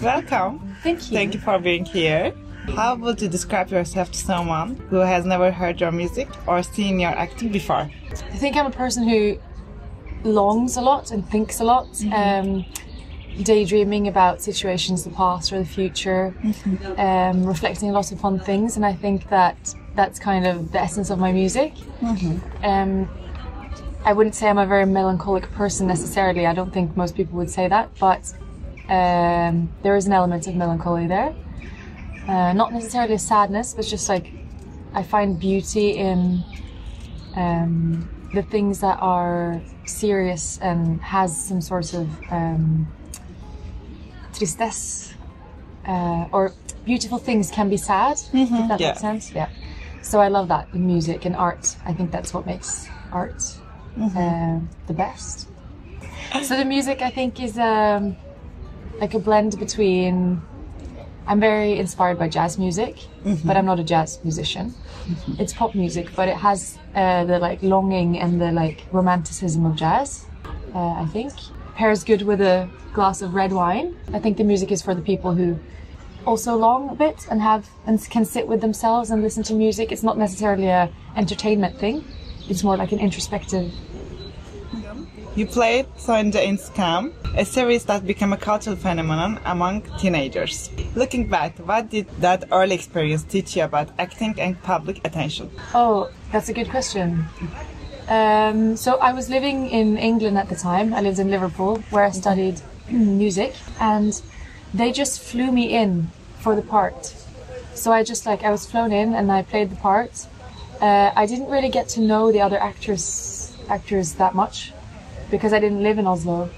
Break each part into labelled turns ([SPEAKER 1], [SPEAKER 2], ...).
[SPEAKER 1] Welcome.
[SPEAKER 2] Thank you.
[SPEAKER 1] Thank you for being here. How would you describe yourself to someone who has never heard your music or seen your acting before?
[SPEAKER 2] I think I'm a person who longs a lot and thinks a lot, daydreaming about situations, the past or the future, reflecting a lot upon things, and I think that that's kind of the essence of my music. I wouldn't say I'm a very melancholic person necessarily. I don't think most people would say that, but there is an element of melancholy there. Not necessarily a sadness, but just like I find beauty in the things that are serious and has some sort of tristesse, or beautiful things can be sad, if that makes sense. Yeah. So I love that in music and art. I think that's what makes art the best. So the music, I think, is like a blend between. I'm very inspired by jazz music, but I'm not a jazz musician. It's pop music, but it has the like longing and the like romanticism of jazz. I think pairs good with a glass of red wine. I think the music is for the people who also long a bit and can sit with themselves and listen to music. It's not necessarily a entertainment thing. It's more like an introspective.
[SPEAKER 1] You played Sonja in Skam, a series that became a cultural phenomenon among teenagers. Looking back, what did that early experience teach you about acting and public attention?
[SPEAKER 2] Oh, that's a good question. So I was living in England at the time. I lived in Liverpool, where I studied music, and they just flew me in for the part. So I was flown in and I played the part. I didn't really get to know the other actors that much, because I didn't live in Oslo.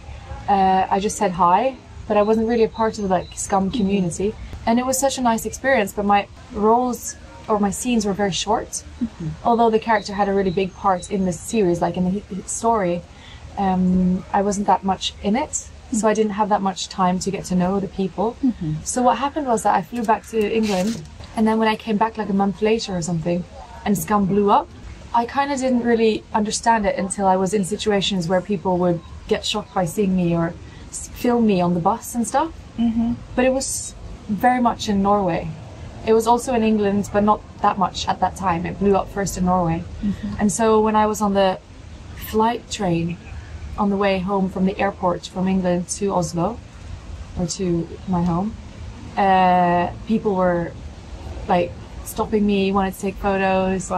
[SPEAKER 2] I just said hi, but I wasn't really a part of the like Skam community. And it was such a nice experience, but my roles or my scenes were very short. Although the character had a really big part in the series, like in the story, I wasn't that much in it. So I didn't have that much time to get to know the people. So what happened was that I flew back to England, and then when I came back like a month later or something, and Skam blew up, I kind of didn't really understand it until I was in situations where people would get shocked by seeing me or film me on the bus and stuff. But it was very much in Norway. It was also in England, but not that much at that time. It blew up first in Norway. And so when I was on the flight train on the way home from the airport from England to Oslo, or to my home, people were like stopping me, wanted to take photos.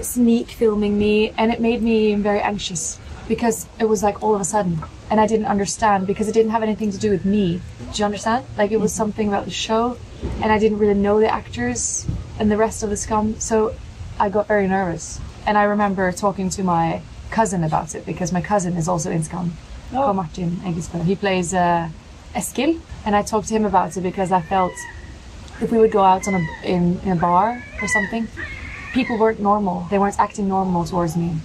[SPEAKER 2] Sneak filming me, and it made me very anxious because it was like all of a sudden, and I didn't understand because it didn't have anything to do with me. Do you understand? Like it was something about the show, and I didn't really know the actors and the rest of the Skam, so I got very nervous. And I remember talking to my cousin about it, because my cousin is also in Skam, Carl Martin Eggesbø. He plays Eskil, and I talked to him about it because I felt if we would go out in a bar or something, people weren't normal. They weren't acting normal towards me.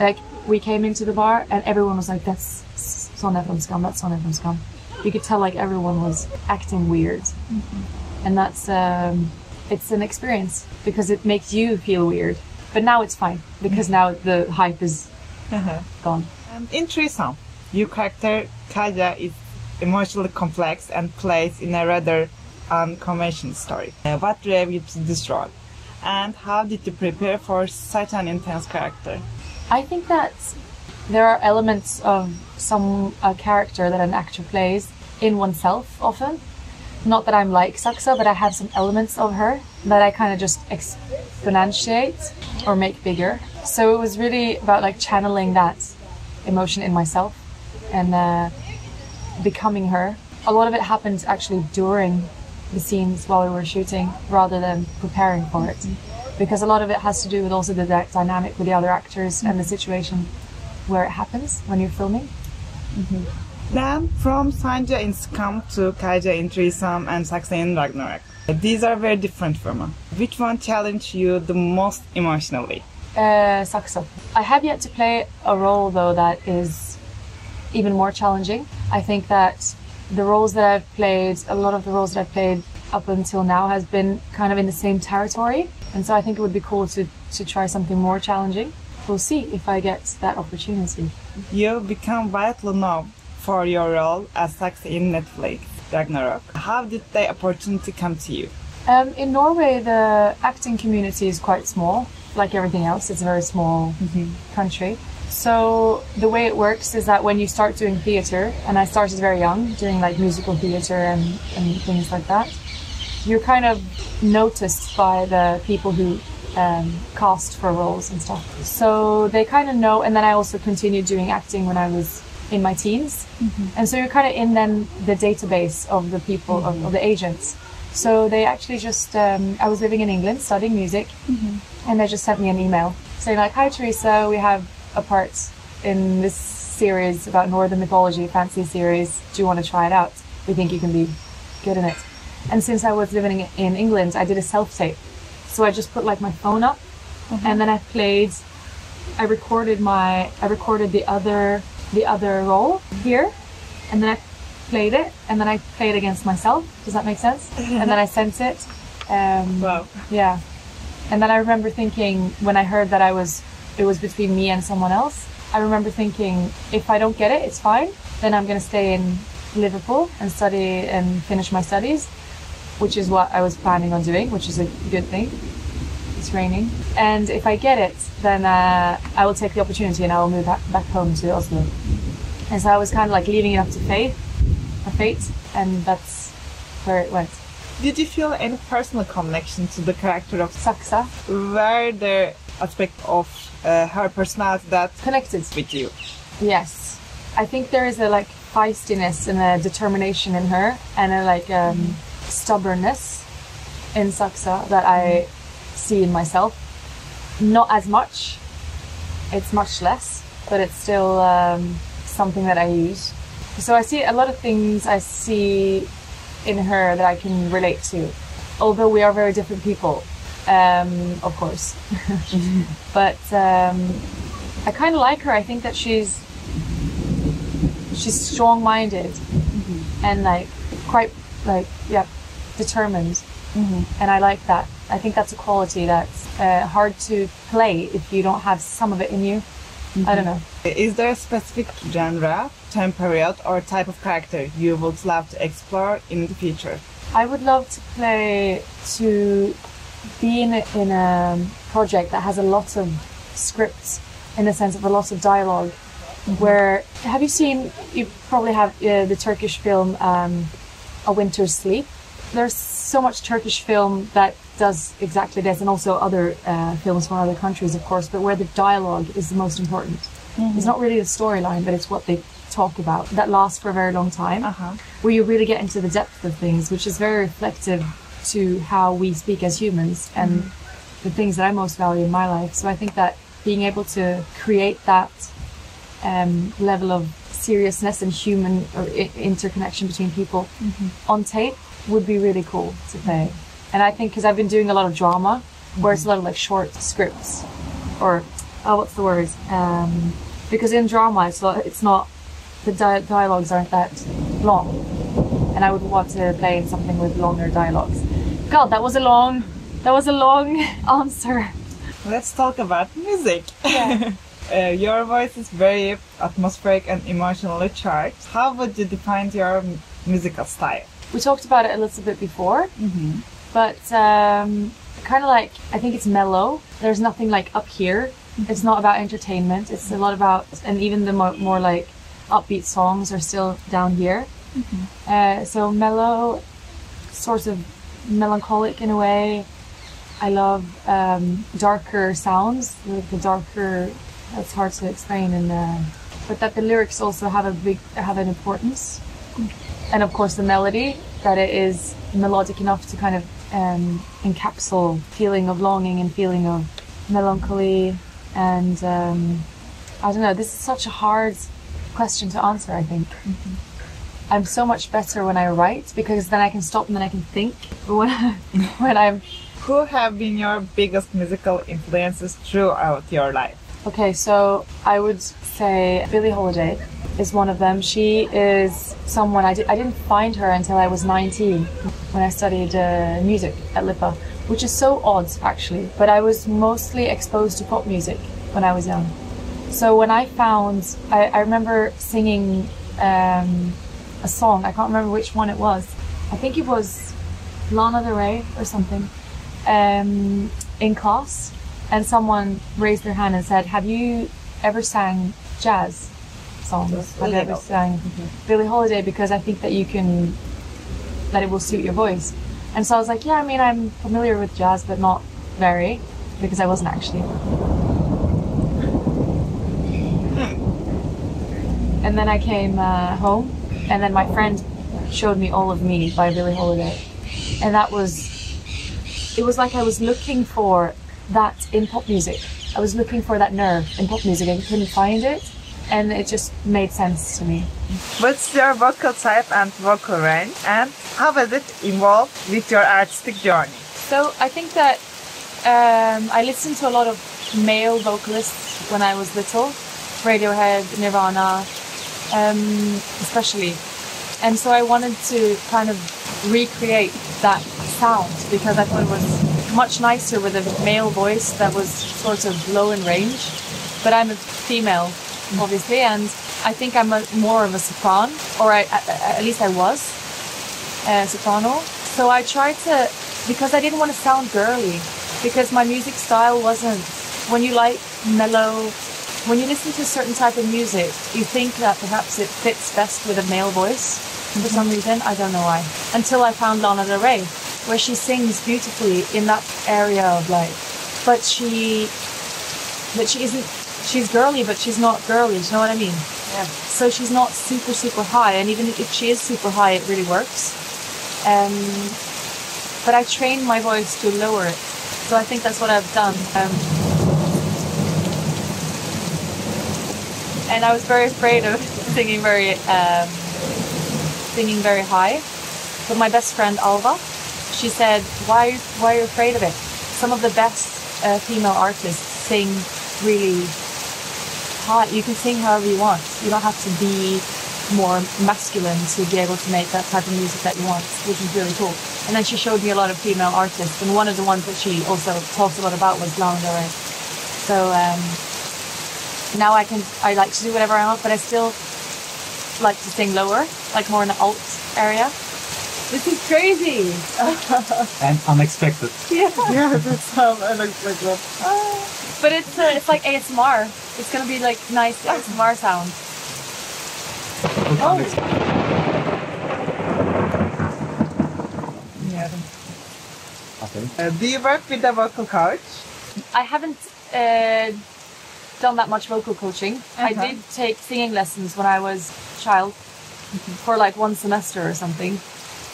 [SPEAKER 2] Like, we came into the bar and everyone was like, that's Sonja from Skam, that's Sonja from Skam. You could tell like everyone was acting weird. And that's, it's an experience because it makes you feel weird. But now it's fine because now the hype is gone.
[SPEAKER 1] In Threesome, your character Kaja is emotionally complex and plays in a rather unconventional story. What drove you to this role? And how did you prepare for such an intense character?
[SPEAKER 2] I think that there are elements of a character that an actor plays in oneself often. Not that I'm like Saxa, but I have some elements of her that I kind of just exponentiate or make bigger. So it was really about like channeling that emotion in myself and becoming her. A lot of it happened actually during the scenes while we were shooting rather than preparing for it, because a lot of it has to do with also the dynamic with the other actors and the situation where it happens when you're filming.
[SPEAKER 1] Then from Sonja in Skam to Kaja in Threesome and Saxa in Ragnarok, these are very different for me. Which one challenged you the most emotionally?
[SPEAKER 2] Saxa. I have yet to play a role though that is even more challenging. I think that the roles that I've played, a lot of the roles that I've played up until now has been kind of in the same territory. And so I think it would be cool to try something more challenging. We'll see if I get that opportunity.
[SPEAKER 1] You become widely known for your role as Saxa in Netflix. Ragnarok. How did the opportunity come to you?
[SPEAKER 2] In Norway, the acting community is quite small. Like everything else, it's a very small country. So the way it works is that when you start doing theatre, and I started very young, doing like musical theatre and things like that, you're kind of noticed by the people who cast for roles and stuff. So they kind of know, and then I also continued doing acting when I was in my teens. And so you're kind of in then the database of the people, of the agents. So they actually just, I was living in England studying music, and they just sent me an email saying like, "Hi Teresa, we have a part in this series about Northern mythology, fantasy series. Do you want to try it out? We think you can be good in it." And since I was living in England, I did a self-tape. So I just put like my phone up, and then I recorded the other role here, and then I played it, and then I played against myself. Does that make sense? And then I sent it.
[SPEAKER 1] Wow.
[SPEAKER 2] Yeah. And then I remember thinking, when I heard that it was between me and someone else, I remember thinking, if I don't get it, it's fine. Then I'm going to stay in Liverpool and study and finish my studies, which is what I was planning on doing, which is a good thing. It's raining. And if I get it, then I will take the opportunity and I will move back home to Oslo. And so I was kind of like leaving it up to fate, and that's where it went.
[SPEAKER 1] Did you feel any personal connection to the character of
[SPEAKER 2] Saksa.
[SPEAKER 1] Were there aspects of her personality that
[SPEAKER 2] Connected.
[SPEAKER 1] with you?
[SPEAKER 2] Yes. I think there is a like feistiness and a determination in her, and a like stubbornness in Saksa that I see in myself. Not as much. It's much less, but it's still something that I use. So I see a lot of things I see in her that I can relate to, although we are very different people, of course. But I kind of like her. I think that she's strong-minded and like quite like determined, and I like that. I think that's a quality that's hard to play if you don't have some of it in you. I don't know.
[SPEAKER 1] Is there a specific genre, time period, or type of character you would love to explore in the future?
[SPEAKER 2] I would love to be in a project that has a lot of scripts, in the sense of a lot of dialogue. Where have you seen? You probably have the Turkish film A Winter's Sleep. There's so much Turkish film that does exactly this, and also other films from other countries, of course, but where the dialogue is the most important. It's not really the storyline, but it's what they talk about that lasts for a very long time, where you really get into the depth of things, which is very reflective to how we speak as humans and the things that I most value in my life. So I think that being able to create that level of seriousness and human or interconnection between people on tape would be really cool to play. And I think because I've been doing a lot of drama, where it's a lot of like short scripts, or what's the word? Because in drama, it's not the dialogues aren't that long, and I would want to play in something with longer dialogues. God, that was a long answer.
[SPEAKER 1] Let's talk about music.
[SPEAKER 2] Yeah.
[SPEAKER 1] Your voice is very atmospheric and emotionally charged. How would you define your musical style?
[SPEAKER 2] We talked about it a little bit before, but kind of like, I think it's mellow. There's nothing like up here. It's not about entertainment. It's a lot about, and even the more like upbeat songs are still down here. So mellow, sort of melancholic in a way. I love darker sounds, like the darker. That's hard to explain, but that the lyrics also have an importance, and of course the melody, that it is melodic enough to kind of encapsulate feeling of longing and feeling of melancholy, and I don't know. This is such a hard question to answer. I think I'm so much better when I write, because then I can stop and then I can think when I'm.
[SPEAKER 1] Who have been your biggest musical influences throughout your life?
[SPEAKER 2] Okay, so I would say Billie Holiday is one of them. She is someone I didn't find her until I was 19, when I studied music at LIPA, which is so odd actually, but I was mostly exposed to pop music when I was young. So when I remember singing a a song. I can't remember which one it was. I think it was Lana Del Rey or something, in class, and someone raised their hand and said, "Have you ever sang jazz songs? Have you ever sang Billie Holiday? Because I think that it will suit your voice." And so I was like, "Yeah, I mean, I'm familiar with jazz, but not very," because I wasn't actually. And then I came home, and then my friend showed me All of Me by Billie Holiday. And it was like I was looking for that in pop music. I was looking for that nerve in pop music and couldn't find it. And it just made sense to me.
[SPEAKER 1] What's your vocal type and vocal range, and how has it evolved with your artistic journey?
[SPEAKER 2] So I think that I listened to a lot of male vocalists when I was little. Radiohead, Nirvana, especially. And so I wanted to kind of recreate that sound because I thought it was much nicer with a male voice that was sort of low in range. But I'm a female, obviously, and I think I'm more of a soprano, or at least I was a soprano. So I tried to, because I didn't want to sound girly, because my music style wasn't, when you like mellow, when you listen to a certain type of music, you think that perhaps it fits best with a male voice. For some reason, I don't know why. Until I found Lana Del Rey, where she sings beautifully in that area of like, but she isn't, she's girly, but she's not girly, do you know what I mean?
[SPEAKER 1] Yeah.
[SPEAKER 2] So she's not super, super high, and even if she is super high, it really works. But I trained my voice to lower it. So I think that's what I've done. And I was very afraid of singing very high. But my best friend Alva, she said, why are you afraid of it? Some of the best female artists sing really high. You can sing however you want. You don't have to be more masculine to be able to make that type of music that you want, which is really cool. And then she showed me a lot of female artists, and one of the ones that she also talked a lot about was Lana Del Rey. So now I like to do whatever I want, but I still like to sing lower, like more in the alt area. This is crazy!
[SPEAKER 3] And unexpected.
[SPEAKER 2] Yeah,
[SPEAKER 1] Yeah, that's unexpected.
[SPEAKER 2] but it's like ASMR. It's gonna be like nice ASMR sound.
[SPEAKER 3] Oh.
[SPEAKER 1] Yeah.
[SPEAKER 3] Okay.
[SPEAKER 1] Do you work with a vocal coach?
[SPEAKER 2] I haven't done that much vocal coaching. I did take singing lessons when I was a child for like one semester or something.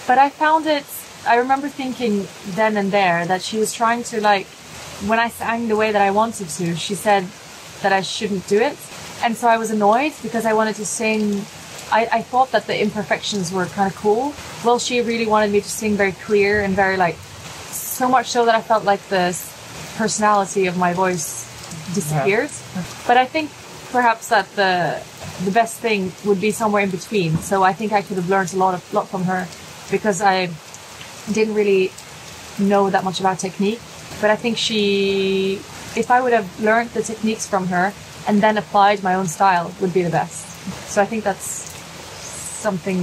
[SPEAKER 2] But I found it, I remember thinking then and there that she was trying to like, when I sang the way that I wanted to, she said that I shouldn't do it. And so I was annoyed because I wanted to sing, I thought that the imperfections were kind of cool. Well, she really wanted me to sing very clear and very like, so much so that I felt like the personality of my voice disappeared. Yeah. But I think perhaps that the best thing would be somewhere in between. So I think I could have learned a lot from her because I didn't really know that much about technique. But I think if I would have learned the techniques from her and then applied my own style, would be the best. So I think that's something,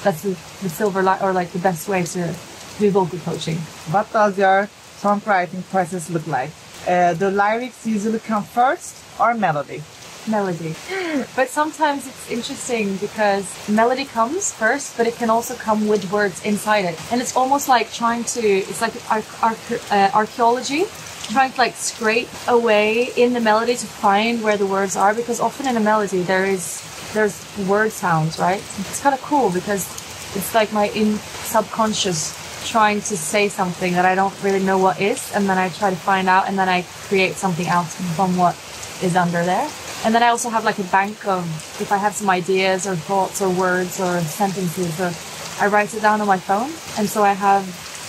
[SPEAKER 2] that's the silver line, or like the best way to do vocal coaching.
[SPEAKER 1] What does your songwriting process look like? The lyrics usually come first or melody?
[SPEAKER 2] Melody. But sometimes it's interesting because melody comes first, but it can also come with words inside it. And it's almost like it's like archaeology, trying to like scrape away in the melody to find where the words are, because often in a melody there's word sounds, right? It's kind of cool because it's like my subconscious trying to say something that I don't really know what is, and then I try to find out, and then I create something else from what is under there. And then I also have like a bank of, if I have some ideas or thoughts or words or sentences, or I write it down on my phone. And so I have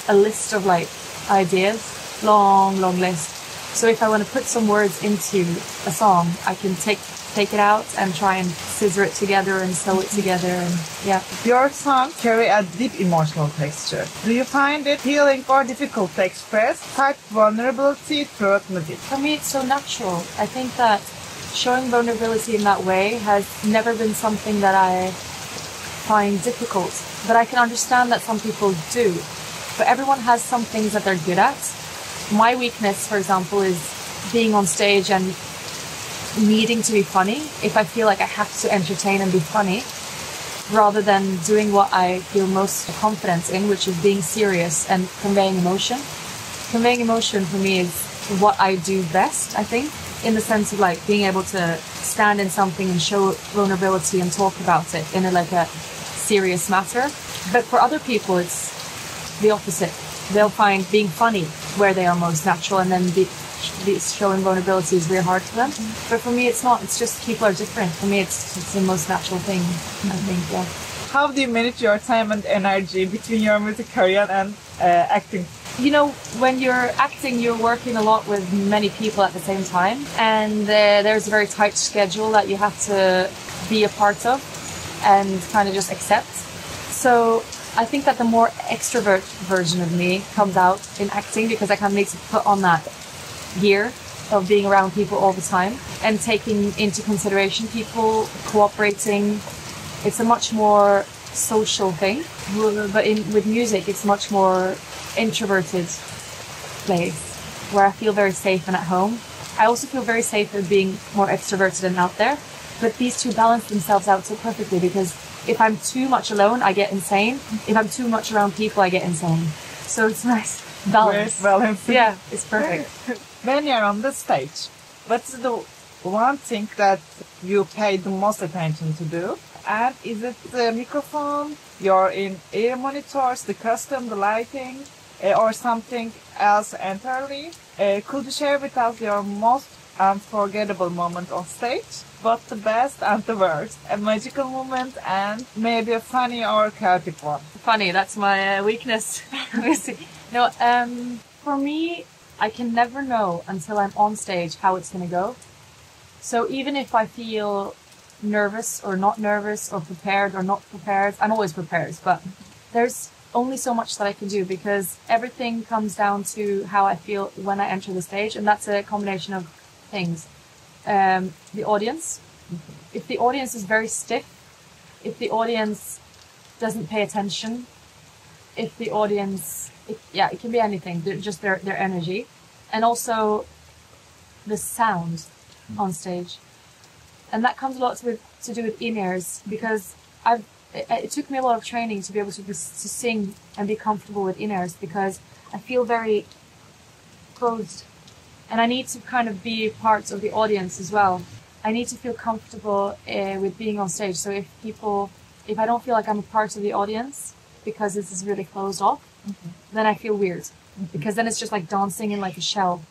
[SPEAKER 2] a list of like ideas, long list. So if I want to put some words into a song, I can take it out and try and scissor it together and sew it together, and yeah.
[SPEAKER 1] Your songs carry a deep emotional texture. Do you find it healing or difficult to express such vulnerability through music?
[SPEAKER 2] For me, it's so natural. I think that showing vulnerability in that way has never been something that I find difficult. But I can understand that some people do. But everyone has some things that they're good at. My weakness, for example, is being on stage and needing to be funny. If I feel like I have to entertain and be funny, rather than doing what I feel most confidence in, which is being serious and conveying emotion. Conveying emotion for me is what I do best, I think, in the sense of like being able to stand in something and show vulnerability and talk about it in a serious matter. But for other people, it's the opposite. They'll find being funny where they are most natural, and then showing vulnerability is really hard for them. But for me, it's not. It's just people are different. For me, it's the most natural thing, I think, yeah.
[SPEAKER 1] How do you manage your time and energy between your music career and acting?
[SPEAKER 2] You know, when you're acting, you're working a lot with many people at the same time, and there's a very tight schedule that you have to be a part of and kind of just accept. So I think that the more extrovert version of me comes out in acting, because I kind of need to put on that gear of being around people all the time and taking into consideration people, cooperating. It's a much more social thing, but with music it's much more introverted place where I feel very safe and at home. I also feel very safe at being more extroverted and out there, but these two balance themselves out so perfectly, because if I'm too much alone, I get insane. If I'm too much around people, I get insane. So it's nice balance.
[SPEAKER 1] Great balance.
[SPEAKER 2] Yeah, it's perfect.
[SPEAKER 1] When you're on the stage, what's the one thing that you pay the most attention to do? And is it the microphone, your in-ear monitors, the costume, the lighting, or something else entirely? Could you share with us your most unforgettable moment on stage? Both the best and the worst. A magical moment and maybe a funny or chaotic one.
[SPEAKER 2] Funny, that's my weakness. No, for me, I can never know until I'm on stage how it's going to go. So even if I feel nervous or not nervous or prepared or not prepared, I'm always prepared, but there's only so much that I can do, because everything comes down to how I feel when I enter the stage, and that's a combination of things. The audience. If the audience is very stiff, if the audience doesn't pay attention, if the audience, it can be anything, just their energy, and also the sound on stage. And that comes a lot to do with in-ears, because it took me a lot of training to be able to sing and be comfortable with in-ears, because I feel very closed. And I need to kind of be part of the audience as well. I need to feel comfortable with being on stage. So if I don't feel like I'm a part of the audience, because this is really closed off, then I feel weird. Because then it's just like dancing in like a shell.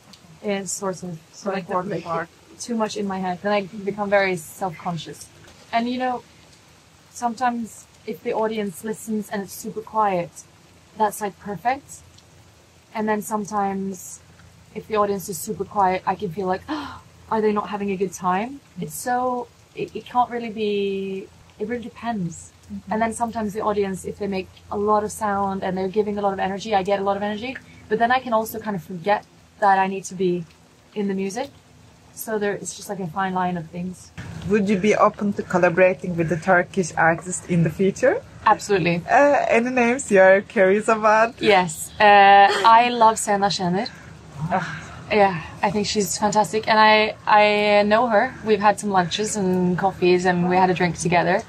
[SPEAKER 2] It's sort of like too much in my head. Then I become very self-conscious. And you know, sometimes if the audience listens and it's super quiet, that's like perfect. And then sometimes if the audience is super quiet, I can feel like, oh, are they not having a good time? It's so, it can't really be, it really depends. And then sometimes the audience, if they make a lot of sound and they're giving a lot of energy, I get a lot of energy. But then I can also kind of forget that I need to be in the music. So it's just like a fine line of things.
[SPEAKER 1] Would you be open to collaborating with the Turkish artist in the future?
[SPEAKER 2] Absolutely.
[SPEAKER 1] Any names you're curious about?
[SPEAKER 2] Yes. I love Sena Şener. Yeah, I think she's fantastic. And I know her. We've had some lunches and coffees and we had a drink together.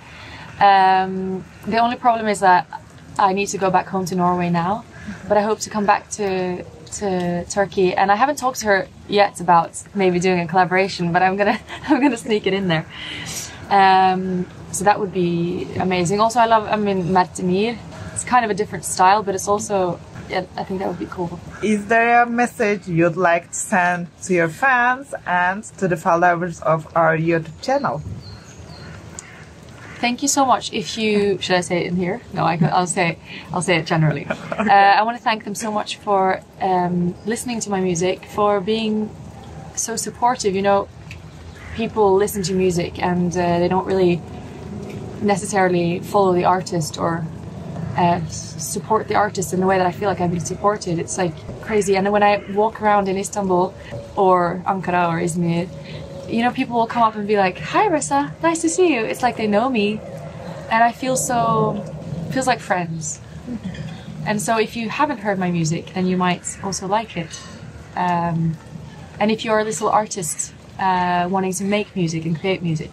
[SPEAKER 2] The only problem is that I need to go back home to Norway now. But I hope to come back to Turkey, and I haven't talked to her yet about maybe doing a collaboration, but I'm gonna sneak it in there. So that would be amazing. Also, I mean, Mert Demir. It's kind of a different style, but it's also, yeah, I think that would be cool.
[SPEAKER 1] Is there a message you'd like to send to your fans and to the followers of our YouTube channel?
[SPEAKER 2] Thank you so much. Should I say it in here? No, I'll say it generally. I want to thank them so much for listening to my music, for being so supportive. You know, people listen to music and they don't really necessarily follow the artist or support the artist in the way that I feel like I've been supported. It's like crazy. And then when I walk around in Istanbul or Ankara or Izmir, you know, people will come up and be like, "Hi, Ressa, nice to see you." It's like they know me. and I feel feels like friends. And so if you haven't heard my music, then you might also like it. And if you're a little artist wanting to make music and create music,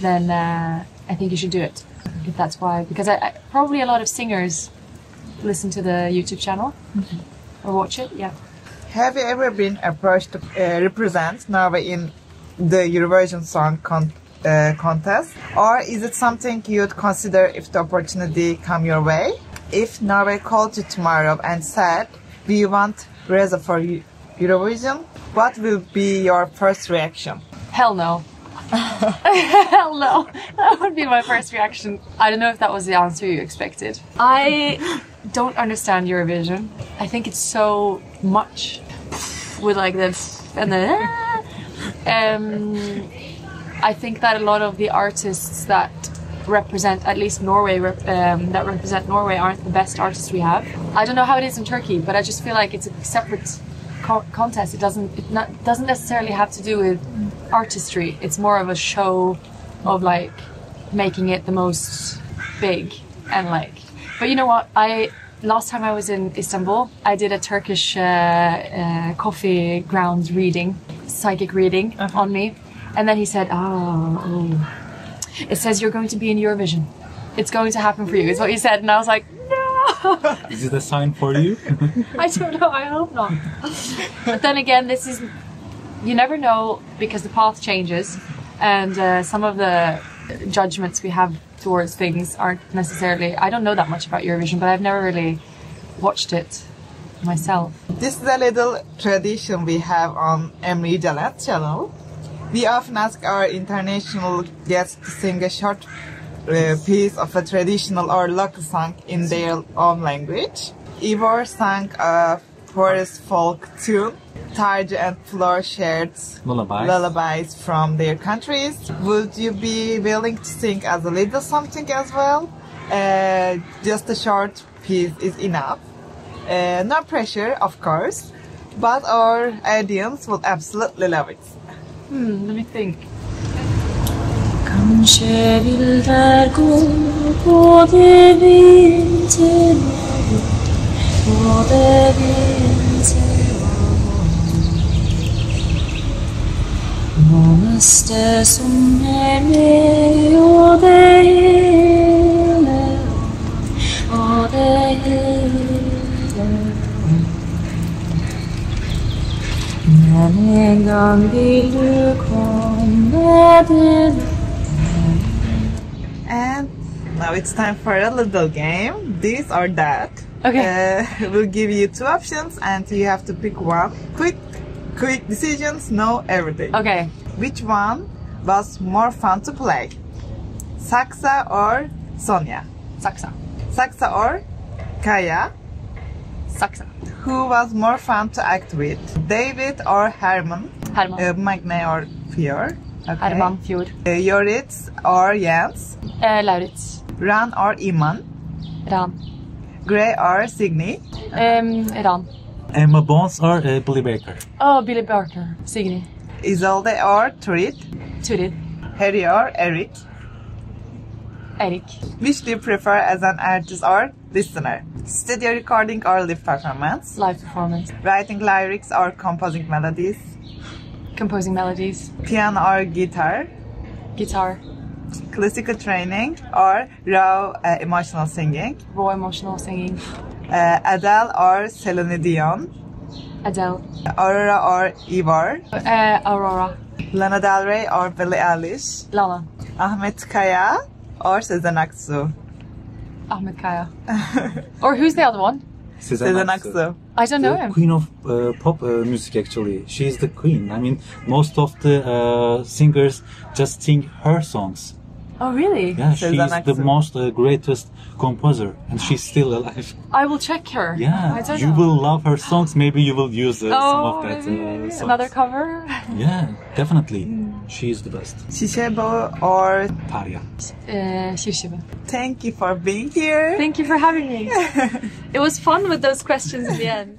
[SPEAKER 2] then I think you should do it. If that's why, because I probably a lot of singers listen to the YouTube channel or watch it. Yeah.
[SPEAKER 1] Have you ever been approached to represent Norway in the Eurovision Song Contest? Or is it something you'd consider if the opportunity come your way? If Norway called you tomorrow and said, do you want Reza for Eurovision? What will be your first reaction?
[SPEAKER 2] Hell no. Hell no. That would be my first reaction. I don't know if that was the answer you expected. I don't understand Eurovision. I think it's so much with like the and the I think that a lot of the artists that represent at least Norway that represent Norway aren't the best artists we have. I don't know how it is in Turkey, but I just feel like it's a separate contest. It doesn't necessarily have to do with artistry. It's more of a show of like making it the most big and like. But you know what? Last time I was in Istanbul, I did a Turkish coffee grounds reading, psychic reading on me, and then he said, "Oh, it says you're going to be in Eurovision. It's going to happen for you." Is what he said, and I was like, "No."
[SPEAKER 3] Is it a sign for you?
[SPEAKER 2] I don't know. I hope not. But then again, you never know because the path changes, and some of the judgments we have towards things aren't necessarily. I don't know that much about Eurovision, but I've never really watched it myself.
[SPEAKER 1] This is a little tradition we have on Emre Yücelet channel. We often ask our international guests to sing a short piece of a traditional or local song in their own language. Ivor sang a forest folk tune. Tarja and Flor shared lullabies from their countries. Would you be willing to sing as a little something as well? Just a short piece is enough. No pressure, of course, but our audience will absolutely love it.
[SPEAKER 2] Let me think.
[SPEAKER 4] Kanske vill där gå både vinter både vinter måste som är med och det hela och det hela men en gång vill du komma till.
[SPEAKER 1] And now it's time for a little game, this or that.
[SPEAKER 2] Okay.
[SPEAKER 1] We'll give you two options and you have to pick one. Quick decisions, know everything.
[SPEAKER 2] Okay.
[SPEAKER 1] Which one was more fun to play? Saksa or Sonia?
[SPEAKER 2] Saksa.
[SPEAKER 1] Saksa or Kaya?
[SPEAKER 2] Saksa.
[SPEAKER 1] Who was more fun to act with? David or Herman?
[SPEAKER 2] Herman.
[SPEAKER 1] Magne or Fjord? Okay.
[SPEAKER 2] Herman Fjord.
[SPEAKER 1] Joritz or Jens?
[SPEAKER 2] Lauritz.
[SPEAKER 1] Ran or Iman?
[SPEAKER 2] Ran.
[SPEAKER 1] Gray or Signy?
[SPEAKER 2] Ran.
[SPEAKER 3] Emma Bones or Billy Baker?
[SPEAKER 2] Oh, Billy Barker. Signy.
[SPEAKER 1] Isolde or Turid?
[SPEAKER 2] Turid.
[SPEAKER 1] Harry or Eric?
[SPEAKER 2] Erik.
[SPEAKER 1] Which do you prefer as an artist or listener? Studio recording or live performance?
[SPEAKER 2] Live performance.
[SPEAKER 1] Writing lyrics or composing melodies?
[SPEAKER 2] Composing melodies.
[SPEAKER 1] Piano or guitar?
[SPEAKER 2] Guitar.
[SPEAKER 1] Classical training or raw emotional singing?
[SPEAKER 2] Raw emotional singing.
[SPEAKER 1] Adele or Celine Dion?
[SPEAKER 2] Adele.
[SPEAKER 1] Aurora or Ivor?
[SPEAKER 2] Aurora.
[SPEAKER 1] Lana Del Rey or Billie Eilish?
[SPEAKER 2] Lana.
[SPEAKER 1] Ahmet Kaya or Sezen Aksu?
[SPEAKER 2] Ahmet Kaya. Or who's the other one?
[SPEAKER 1] Sezen Aksu.
[SPEAKER 2] I don't know
[SPEAKER 3] The
[SPEAKER 2] him.
[SPEAKER 3] queen of pop music, actually. She is the queen. I mean, most of the singers just sing her songs.
[SPEAKER 2] Oh, really?
[SPEAKER 3] Yeah,
[SPEAKER 1] Sezen
[SPEAKER 3] she's the
[SPEAKER 1] Aksu.
[SPEAKER 3] most greatest composer, and she's still alive.
[SPEAKER 2] I will check her.
[SPEAKER 3] Yeah,
[SPEAKER 2] I don't
[SPEAKER 3] you
[SPEAKER 2] know.
[SPEAKER 3] will love her songs. Maybe you will use some of that
[SPEAKER 2] maybe
[SPEAKER 3] songs.
[SPEAKER 2] another cover.
[SPEAKER 3] Yeah, definitely. She is the best.
[SPEAKER 1] Shisebo or
[SPEAKER 3] Tarja.
[SPEAKER 2] Şirşibe.
[SPEAKER 1] thank you for being here.
[SPEAKER 2] Thank you for having me. It was fun with those questions in the end.